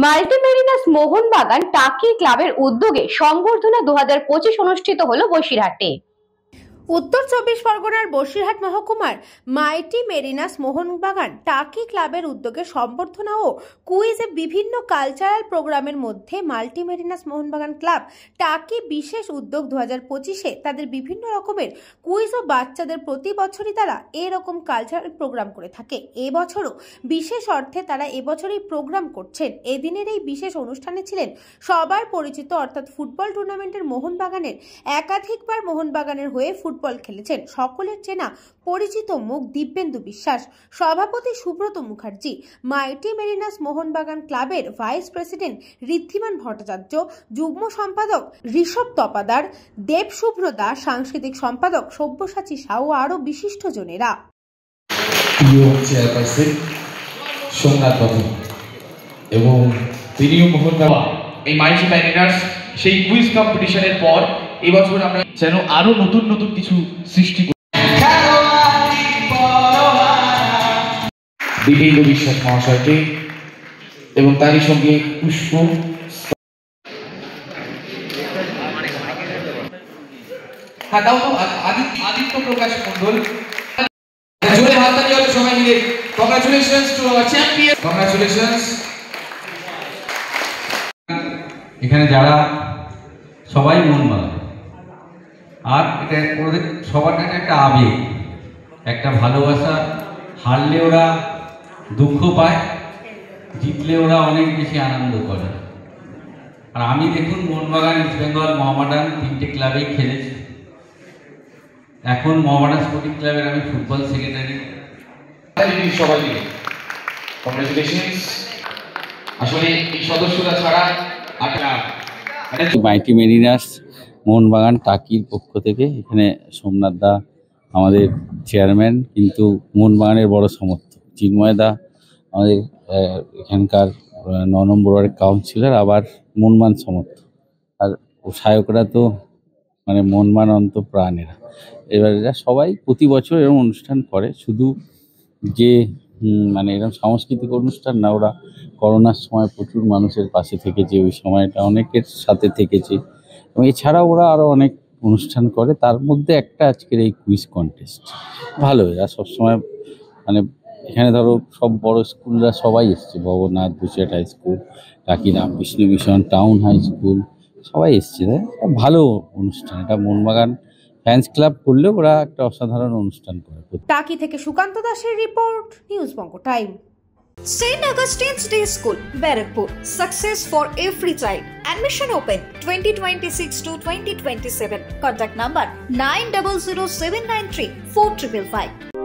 মাল্টিমেরিনাস মোহনবাগান টাকি ক্লাবের উদ্যোগে সংবর্ধনা 2025 অনুষ্ঠিত হলো বসিরহাটে। উত্তর 24 পরগনার বসিরহাট মহকুমার মাইটি মেরিনাস মোহনবাগান টাকি ক্লাবের উদ্যোগে সম্বর্ধনা ও কুইজে বিভিন্ন কালচারাল প্রোগ্রামের মধ্যে মাল্টি মেরিনাস মোহনবাগান ক্লাব টাকি বিশেষ উদ্যোগ 2025-এ তাদের বিভিন্ন রকমের কুইজ ও বাচ্চাদের প্রতি বছরই তারা এরকম কালচারাল প্রোগ্রাম করে থাকে। এবছরও বিশেষ অর্থে তারা এবছরই প্রোগ্রাম করছেন। এদিনের এই বিশেষ অনুষ্ঠানে ছিলেন সবার পরিচিত অর্থাৎ ফুটবল টুর্নামেন্টের মোহনবাগানের একাধিকবার মোহনবাগানের হয়ে ফুটবল খেলেছেন সকলের চেনা পরিচিত মুখ দিব্যেন্দু বিশ্বাস, সভাপতি সুব্রত মুখার্জি, মাইটি মেরিনাস মোহনবাগান ক্লাবের ভাইস প্রেসিডেন্ট ঋদ্ধিমান ভট্টাচার্য, যুগ্ম সম্পাদক ঋষভ তপাদার, দেব শুভ্র দাস, সাংস্কৃতিক সম্পাদক সব্যসাচী সাউ আরো বিশিষ্ট জনেরা। এবং তিনিও মোহনবাগান এই মাইটি মেরিনাস সেই কুইজ কম্পিটিশনের পর এবছর আমরা যেন আরো নতুন নতুন কিছু সৃষ্টি করি। দিব্যেন্দু বিশ্বাস মহাশয়কে এবং তারই সঙ্গে পুষ্প আদিত্য প্রকাশ মন্ডল। জোরে হাততালি হবে সবাই মিলে। Congratulations to our champion. Congratulations. এখানে যারা সবাই মোহনবাগান, আর এটা ওদের সবার কাছে একটা আবেগ, একটা ভালোবাসা। হারলে ওরা দুঃখ পায়, জিতলে ওরা অনেক বেশি আনন্দ করে। আর আমি দেখুন মোহনবাগান, ইস্ট বেঙ্গল, মোহামেডান তিনটে ক্লাবেই খেলেছি। এখন মোহামেডান স্পোর্টিং ক্লাবের আমি ফুটবল সেক্রেটারি। সবাই মিলে কংগ্রাচুলেশনস। আসলে এই সদস্যরা ছাড়া মাইটি মেরিনাস মোহনবাগান টাকির পক্ষ থেকে এখানে সোমনাথ দা আমাদের চেয়ারম্যান, কিন্তু মোহনবাগানের বড় সমর্থক। চিন্ময় দা আমাদের এখানকার 9 নম্বর ওয়ার্ডের কাউন্সিলর, আবার মোহনবাগান সমর্থক। আর সায়করা তো মানে মোহনবাগান অন্তঃপ্রাণেরা। এবার এরা সবাই প্রতি বছর এরকম অনুষ্ঠান করে, শুধু যে মানে এরকম সাংস্কৃতিক অনুষ্ঠান না, ওরা করোনার সময় প্রচুর মানুষের পাশে থেকেছে, ওই সময়টা অনেকের সাথে থেকেছে। এবং এছাড়াও ওরা আরও অনেক অনুষ্ঠান করে, তার মধ্যে একটা আজকের এই কুইজ কন্টেস্ট। ভালো, এরা সবসময় মানে এখানে ধরো সব বড় স্কুলরা সবাই এসছে, Bhabanath, Basirhat high school, Taki Ramakrishna mission, town high school, সবাই এসছে। ভালো অনুষ্ঠান এটা। মোহনবাগান ফ্যান্স ক্লাব করলেও ওরা একটা অসাধারণ অনুষ্ঠান করে। টাকি থেকে সুকান্ত দাসের report, news Banga time. St. Augustine's Day School, Barakpur. Success for every child. Admission open 2026 to 2027. Contact number 900793 4555.